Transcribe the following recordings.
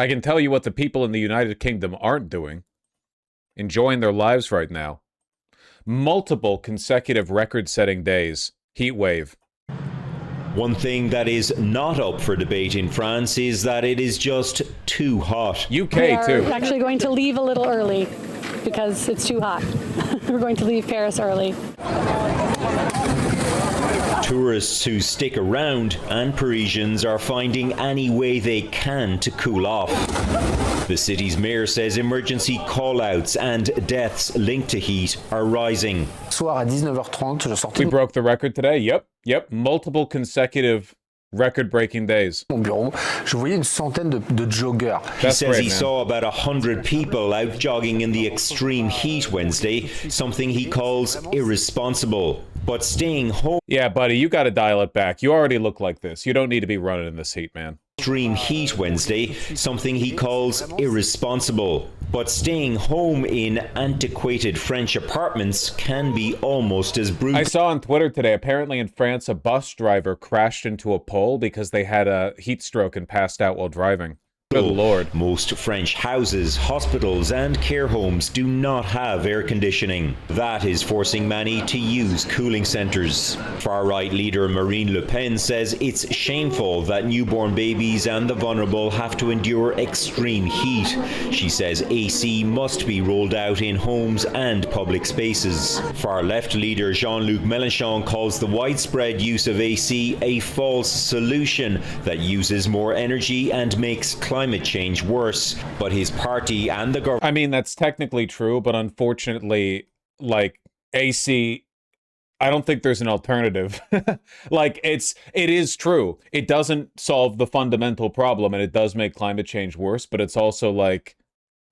I can tell you what the people in the United Kingdom aren't doing. Enjoying their lives right now. Multiple consecutive record-setting days. Heat wave. One thing that is not up for debate in France is that it is just too hot. UK too. We're actually going to leave a little early because it's too hot. We're going to leave Paris early. Tourists who stick around and Parisians are finding any way they can to cool off. The city's mayor says emergency call-outs and deaths linked to heat are rising. We broke the record today. Yep. Multiple consecutive record-breaking days. He says he saw about 100 people out jogging in the extreme heat Wednesday, something he calls irresponsible. But staying home... Yeah, buddy, you gotta dial it back. You already look like this. You don't need to be running in this heat, man. Extreme heat Wednesday, something he calls irresponsible. But staying home in antiquated French apartments can be almost as brutal. I saw on Twitter today, apparently in France, a bus driver crashed into a pole because they had a heat stroke and passed out while driving. Good Lord. Most French houses, hospitals and care homes do not have air conditioning. That is forcing many to use cooling centres. Far-right leader Marine Le Pen says it's shameful that newborn babies and the vulnerable have to endure extreme heat. She says AC must be rolled out in homes and public spaces. Far-left leader Jean-Luc Mélenchon calls the widespread use of AC a false solution that uses more energy and makes climate change worse, but his party and the government... I mean, that's technically true, but unfortunately, like, AC, I don't think there's an alternative. Like, it is true. It doesn't solve the fundamental problem, and it does make climate change worse, but it's also like,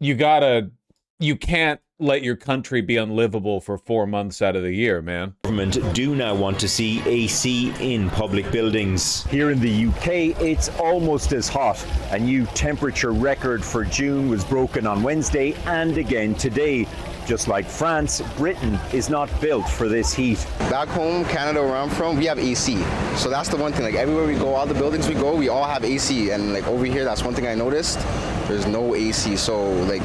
you can't let your country be unlivable for 4 months out of the year, man. Government do now want to see AC in public buildings. Here in the UK, it's almost as hot. A new temperature record for June was broken on Wednesday and again today. Just like France, Britain is not built for this heat. Back home, Canada, where I'm from, we have AC. So that's the one thing, like everywhere we go, all the buildings we go, we all have AC. And like over here, that's one thing I noticed, there's no AC. So like,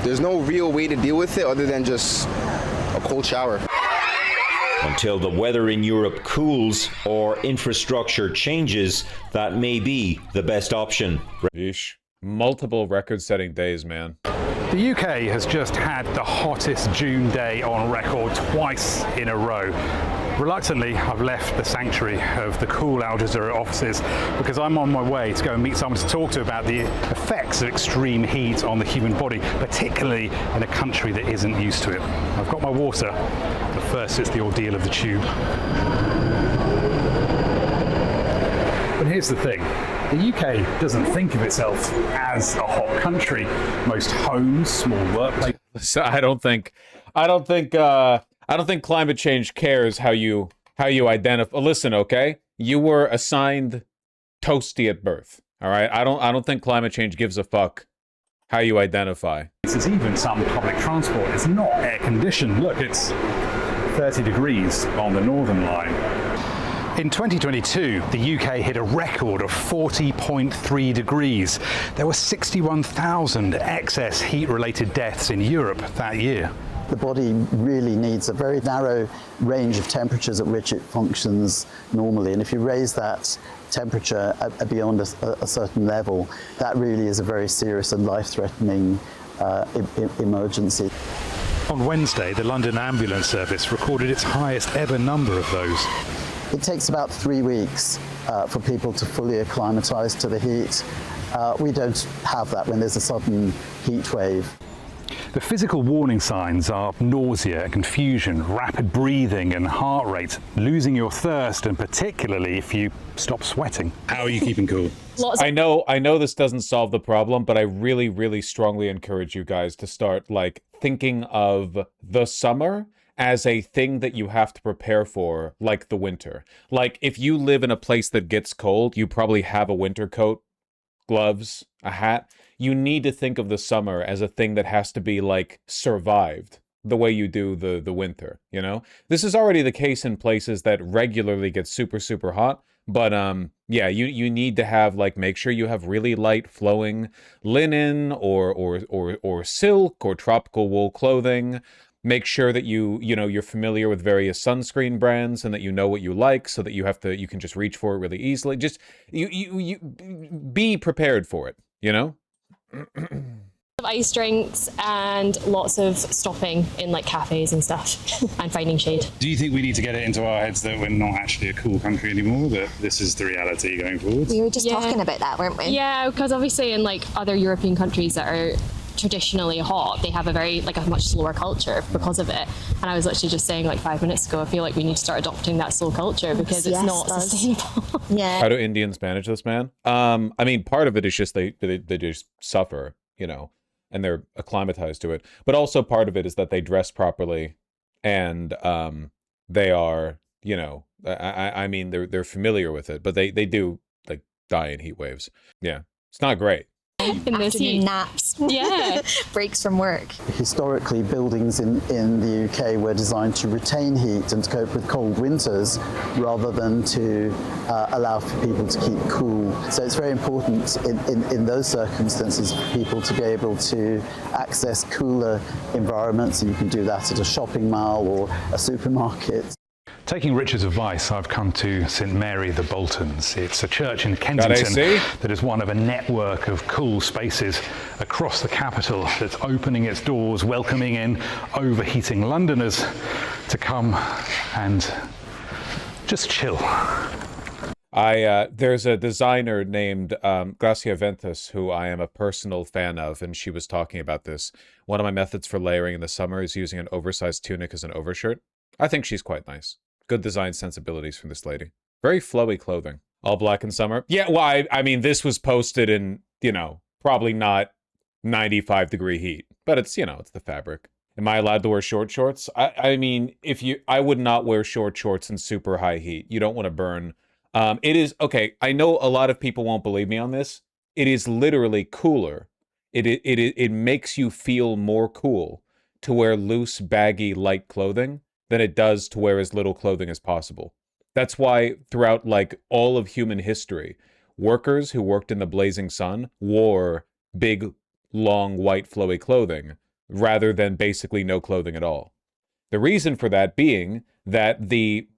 there's no real way to deal with it other than just a cold shower. Until the weather in Europe cools or infrastructure changes, that may be the best option. Yeesh. Multiple record-setting days, man. The UK has just had the hottest June day on record twice in a row. Reluctantly, I've left the sanctuary of the cool Al Jazeera offices because I'm on my way to go and meet someone to talk to about the effects of extreme heat on the human body, particularly in a country that isn't used to it. I've got my water, but first it's the ordeal of the tube. But here's the thing. The UK doesn't think of itself as a hot country. Most homes, small workplaces. So I don't think climate change cares how you identify. Listen, okay, you were assigned toasty at birth. All right, I don't think climate change gives a fuck how you identify. There's even some public transport. It's not air conditioned. Look, it's 30 degrees on the Northern Line. In 2022, the UK hit a record of 40.3 degrees. There were 61,000 excess heat-related deaths in Europe that year. The body really needs a very narrow range of temperatures at which it functions normally. And if you raise that temperature beyond a certain level, that really is a very serious and life-threatening emergency. On Wednesday, the London Ambulance Service recorded its highest ever number of those. It takes about 3 weeks for people to fully acclimatise to the heat. We don't have that when there's a sudden heat wave. The physical warning signs are nausea, confusion, rapid breathing and heart rate, losing your thirst, and particularly if you stop sweating. How are you keeping cool? I know this doesn't solve the problem, but I really, really strongly encourage you guys to start like thinking of the summer as a thing that you have to prepare for, like the winter. Like, if you live in a place that gets cold, you probably have a winter coat, gloves, a hat. You need to think of the summer as a thing that has to be, like, survived. the way you do the winter, you know? This is already the case in places that regularly get super, super hot. But yeah, you need to have, like, make sure you have really light flowing linen or silk or tropical wool clothing. Make sure that you're familiar with various sunscreen brands and that you know what you like, so that you can just reach for it really easily. Just you be prepared for it, you know? Ice drinks and lots of stopping in like cafes and stuff and finding shade. Do you think we need to get it into our heads that we're not actually a cool country anymore, that this is the reality going forward? We were just talking about that, weren't we? Yeah, because obviously in like other European countries that are traditionally hot, they have a much slower culture because of it. And I was literally just saying like 5 minutes ago, I feel like we need to start adopting that slow culture because it's not sustainable. Yeah. How do Indians manage this, man? I mean, part of it is just they just suffer, you know, and they're acclimatized to it. But also part of it is that they dress properly, and they are, you know, I mean, they're familiar with it, but they do like die in heat waves. Yeah, it's not great. In this heat. Naps. Yeah. Breaks from work. Historically, buildings in the UK were designed to retain heat and to cope with cold winters rather than to allow for people to keep cool. So it's very important in those circumstances for people to be able to access cooler environments, and you can do that at a shopping mall or a supermarket. Taking Richard's advice, I've come to St Mary the Boltons. It's a church in Kensington that is one of a network of cool spaces across the capital that's opening its doors, welcoming in overheating Londoners to come and just chill. There's a designer named Gracia Ventus who I am a personal fan of, and she was talking about this. One of my methods for layering in the summer is using an oversized tunic as an overshirt. I think she's quite nice. Good design sensibilities from this lady. Very flowy clothing. All black in summer. Yeah, well, I mean, this was posted in, you know, probably not 95-degree heat, but it's, you know, it's the fabric. Am I allowed to wear short shorts? I mean, I would not wear short shorts in super high heat. You don't want to burn. It is, okay, I know a lot of people won't believe me on this. It is literally cooler. It makes you feel more cool to wear loose, baggy, light clothing than it does to wear as little clothing as possible. That's why throughout like all of human history, workers who worked in the blazing sun wore big, long, white, flowy clothing rather than basically no clothing at all. The reason for that being that the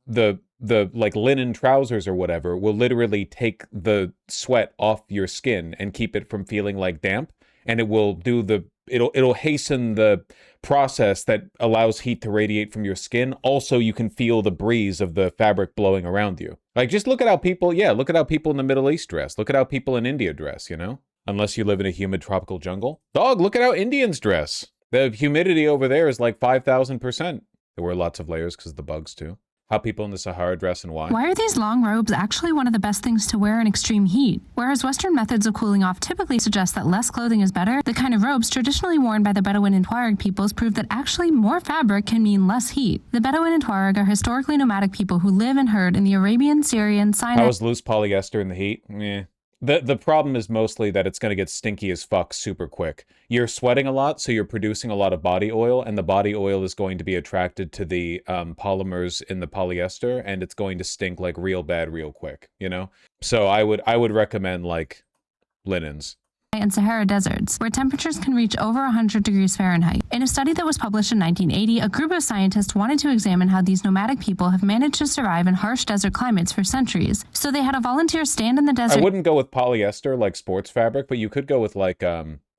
like linen trousers or whatever will literally take the sweat off your skin and keep it from feeling like damp, and it will do it'll hasten the process that allows heat to radiate from your skin. Also, you can feel the breeze of the fabric blowing around you. Like, just look at how people in the Middle East dress. Look at how people in India dress, you know? Unless you live in a humid tropical jungle. Dog, look at how Indians dress. The humidity over there is like 5,000%. They wear lots of layers because of the bugs, too. How people in the Sahara dress and why. Why are these long robes actually one of the best things to wear in extreme heat? Whereas Western methods of cooling off typically suggest that less clothing is better, the kind of robes traditionally worn by the Bedouin and Tuareg peoples prove that actually more fabric can mean less heat. The Bedouin and Tuareg are historically nomadic people who live and herd in the Arabian, Syrian, Sinai... How is loose polyester in the heat? Yeah. The problem is mostly that it's going to get stinky as fuck super quick. You're sweating a lot, so you're producing a lot of body oil, and the body oil is going to be attracted to the polymers in the polyester, and it's going to stink like real bad real quick, you know? So I would recommend like linens. And Sahara deserts, where temperatures can reach over 100 degrees Fahrenheit. In a study that was published in 1980, a group of scientists wanted to examine how these nomadic people have managed to survive in harsh desert climates for centuries. So they had a volunteer stand in the desert. I wouldn't go with polyester like sports fabric, but you could go with like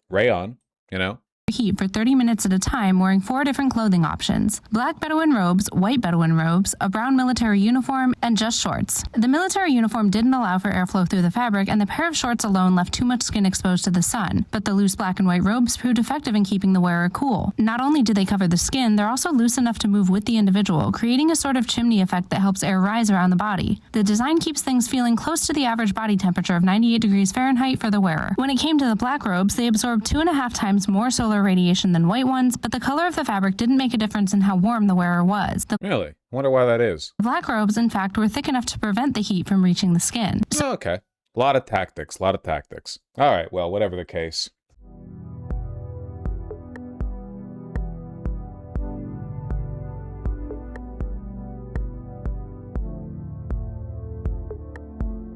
rayon, you know? Heat for 30 minutes at a time, wearing 4 different clothing options: black Bedouin robes, white Bedouin robes, a brown military uniform, and just shorts. The military uniform didn't allow for airflow through the fabric, and the pair of shorts alone left too much skin exposed to the sun, but the loose black and white robes proved effective in keeping the wearer cool. Not only do they cover the skin, they're also loose enough to move with the individual, creating a sort of chimney effect that helps air rise around the body. The design keeps things feeling close to the average body temperature of 98 degrees Fahrenheit for the wearer. When it came to the black robes, they absorbed 2.5 times more solar radiation than white ones, but the color of the fabric didn't make a difference in how warm the wearer was. Really? I wonder why that is. The black robes, in fact, were thick enough to prevent the heat from reaching the skin. Okay. A lot of tactics. All right, well, whatever the case.